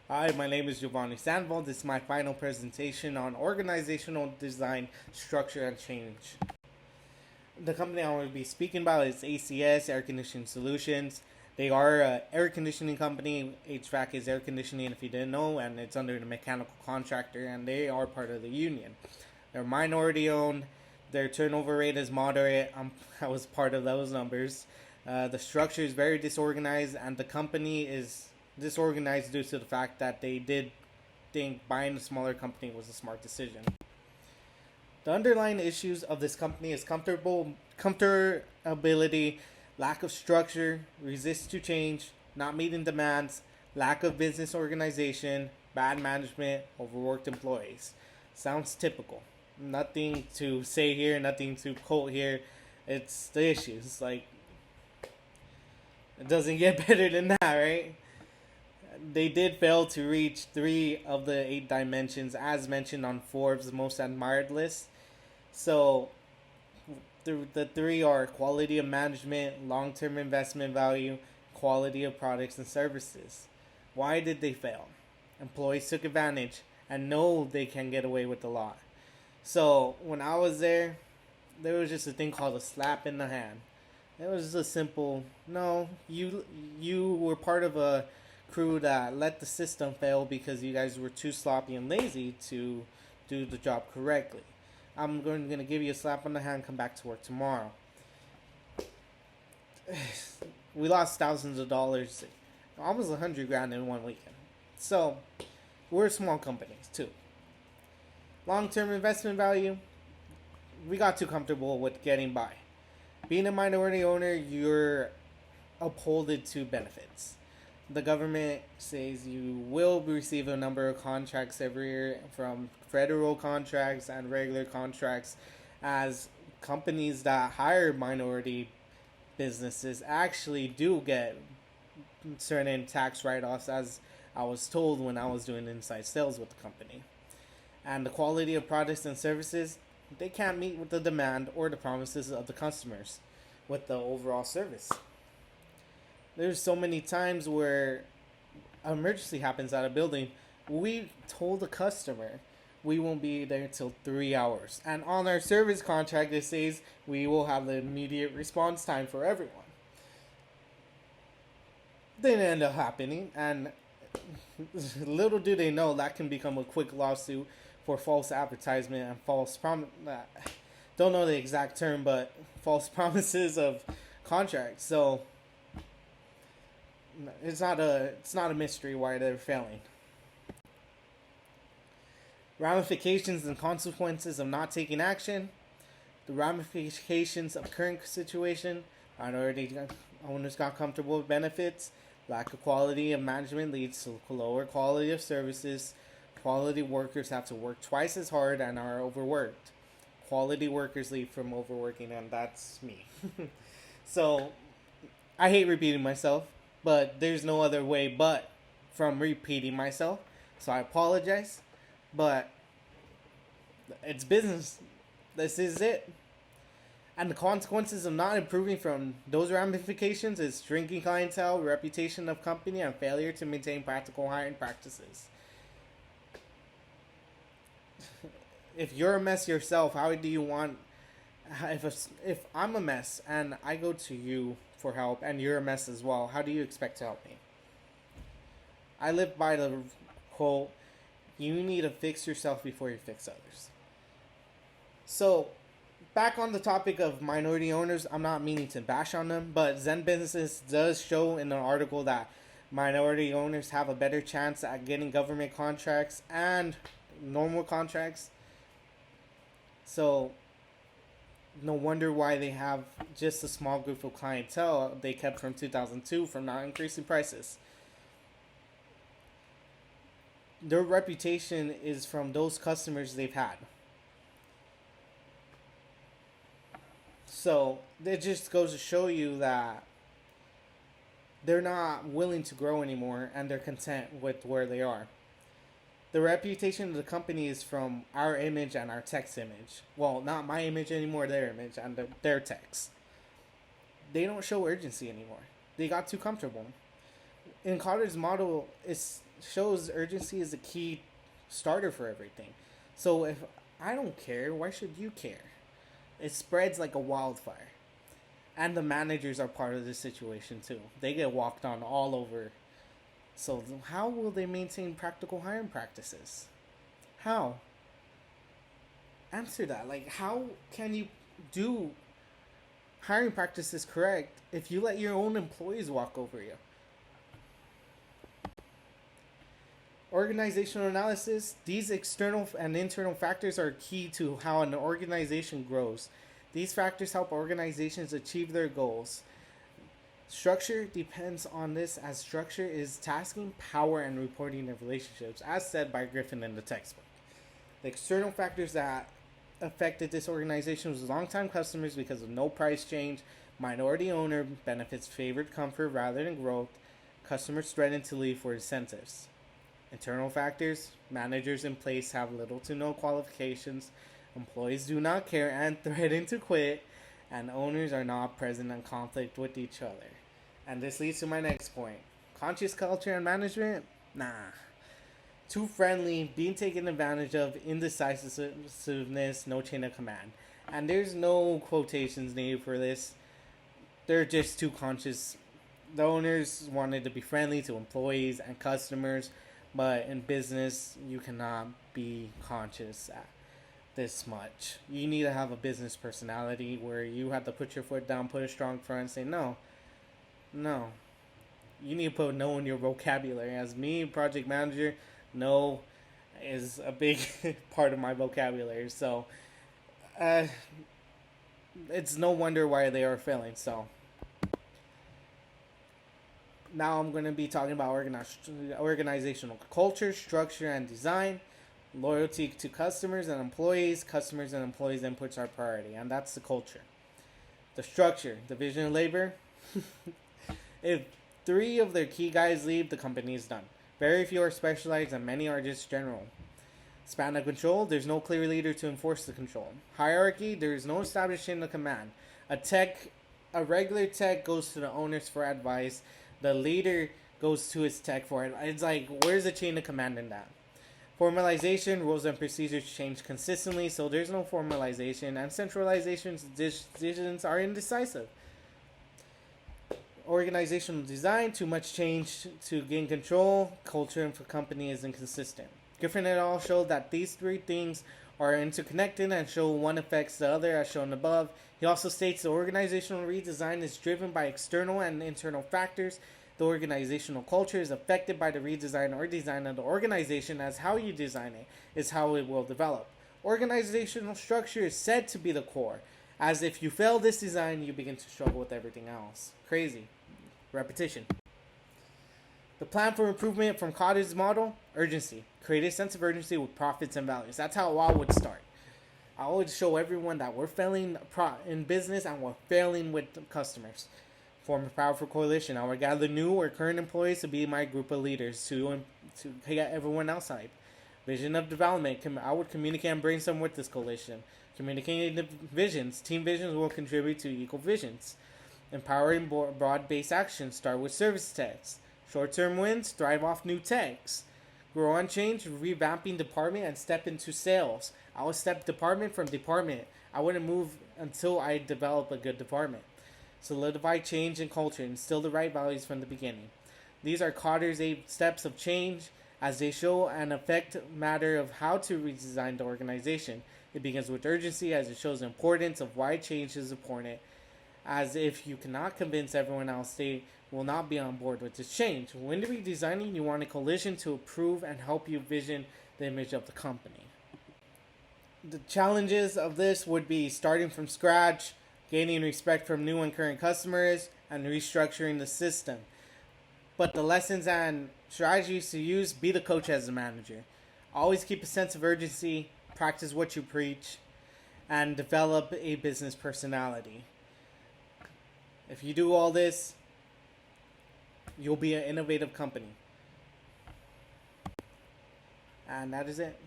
Hi, my name is Giovanni Sanval. This is my final presentation on organizational design, structure, and change. The company I will be speaking about is ACS Air Conditioning Solutions. They are an air conditioning company. HVAC is air conditioning, if you didn't know, and it's under the mechanical contractor, and they are part of the union. They're minority owned. Their turnover rate is moderate. I was part of those numbers. The structure is very disorganized, and the company is disorganized due to the fact that they did think buying a smaller company was a smart decision. The underlying issues of this company is comfortability, lack of structure, resist to change, not meeting demands, lack of business organization, bad management, overworked employees. Sounds typical. Nothing to say here, nothing to quote here. It's the issues. Like, it doesn't get better than that, right? They did fail to reach three of the eight dimensions as mentioned on Forbes' most admired list. So the three are quality of management, long term investment value, quality of products and services. Why did they fail? Employees took advantage and know they can get away with a lot. So when I was there was just a thing called a slap in the hand. It was just a simple no. You were part of a crew that let the system fail because you guys were too sloppy and lazy to do the job correctly. I'm going to give you a slap on the hand. Come back to work tomorrow. We lost thousands of dollars, almost 100 grand in one weekend. So we're small companies too. Long term investment value. We got too comfortable with getting by. Being a minority owner, you're upholded to benefits. The government says you will receive a number of contracts every year from federal contracts and regular contracts, as companies that hire minority businesses actually do get certain tax write-offs, as I was told when I was doing inside sales with the company. And the quality of products and services, they can't meet with the demand or the promises of the customers with the overall service. There's so many times where an emergency happens at a building. We told the customer we won't be there till 3 hours, and on our service contract it says we will have the immediate response time for everyone. Didn't end up happening, and little do they know that can become a quick lawsuit for false advertisement and false prom. Don't know the exact term, but false promises of contracts. So it's not a mystery why they're failing. Ramifications and consequences of not taking action. The ramifications of current situation. Minority owners got comfortable with benefits. Lack of quality of management leads to lower quality of services. Quality workers have to work twice as hard and are overworked. Quality workers leave from overworking, and that's me. So I hate repeating myself, but there's no other way but from repeating myself. So I apologize, but it's business. This is it. And the consequences of not improving from those ramifications is shrinking clientele, reputation of company, and failure to maintain practical hiring practices. If you're a mess yourself, how do you want? If I'm a mess and I go to you for help and you're a mess as well, how do you expect to help me? I live by the quote: "You need to fix yourself before you fix others." So, back on the topic of minority owners, I'm not meaning to bash on them, but Zen Business does show in an article that minority owners have a better chance at getting government contracts and normal contracts. So, no wonder why they have just a small group of clientele they kept from 2002 from not increasing prices. Their reputation is from those customers they've had. So it just goes to show you that they're not willing to grow anymore and they're content with where they are. The reputation of the company is from our image and our text image. Well, not my image anymore, their image and their text. They don't show urgency anymore. They got too comfortable. In Carter's model, it's shows urgency is a key starter for everything. So if I don't care, why should you care? It spreads like a wildfire. And the managers are part of this situation too. They get walked on all over. So how will they maintain practical hiring practices? How? Answer that. Like, how can you do hiring practices correct if you let your own employees walk over you? Organizational analysis. These external and internal factors are key to how an organization grows. These factors help organizations achieve their goals. Structure depends on this, as structure is tasking, power, and reporting of relationships, as said by Griffin in the textbook. The external factors that affected this organization was longtime customers because of no price change, minority owner benefits favored comfort rather than growth, customers threatened to leave for incentives. Internal factors, managers in place have little to no qualifications, employees do not care and threaten to quit, and owners are not present in conflict with each other. And this leads to my next point. Conscious culture and management? Nah. Too friendly, being taken advantage of, indecisiveness, no chain of command. And there's no quotations needed for this. They're just too conscious. The owners wanted to be friendly to employees and customers, but in business, you cannot be conscious this much. You need to have a business personality where you have to put your foot down, put a strong front, and say no. No. You need to put no in your vocabulary. As me, project manager, no is a big part of my vocabulary. So, it's no wonder why they are failing. So, now I'm going to be talking about organizational culture, structure, and design. Loyalty to customers and employees inputs are priority, and that's the culture. The structure, division of labor. If 3 of their key guys leave, the company is done. Very few are specialized and many are just general. Span of control, there's no clear leader to enforce the control. Hierarchy, there is no established chain of command. A regular tech goes to the owners for advice. The leader goes to his tech for it. It's like, where's the chain of command in that? Formalization, rules and procedures change consistently, so there's no formalization, and centralization decisions are indecisive. Organizational design, too much change to gain control, culture for company is inconsistent. Griffin et al. Showed that these 3 things are interconnected and show one affects the other as shown above. He also states the organizational redesign is driven by external and internal factors. The organizational culture is affected by the redesign or design of the organization, as how you design it is how it will develop. Organizational structure is said to be the core, as if you fail this design, you begin to struggle with everything else. Crazy. Repetition. The plan for improvement from Cotter's model, urgency. Create a sense of urgency with profits and values. That's how I would start. I would show everyone that we're failing in business and we're failing with customers. Form a powerful coalition. I would gather new or current employees to be my group of leaders to get everyone else hyped. Vision of development. I would communicate and brainstorm with this coalition. Communicating the visions. Team visions will contribute to equal visions. Empowering broad-based actions. Start with service techs. Short-term wins. Thrive off new techs. Grow on change. Revamping department and step into sales. I would step department from department. I wouldn't move until I develop a good department. Solidify change and culture. Instill the right values from the beginning. These are Cotter's 8 steps of change, as they show an effect matter of how to redesign the organization. It begins with urgency, as it shows the importance of why change is important, as if you cannot convince everyone else, they will not be on board with this change. When redesigning, you want a coalition to approve and help you vision the image of the company. The challenges of this would be starting from scratch, gaining respect from new and current customers, and restructuring the system. But the lessons and strategies to use, be the coach as the manager. Always keep a sense of urgency, practice what you preach, and develop a business personality. If you do all this, you'll be an innovative company. And that is it.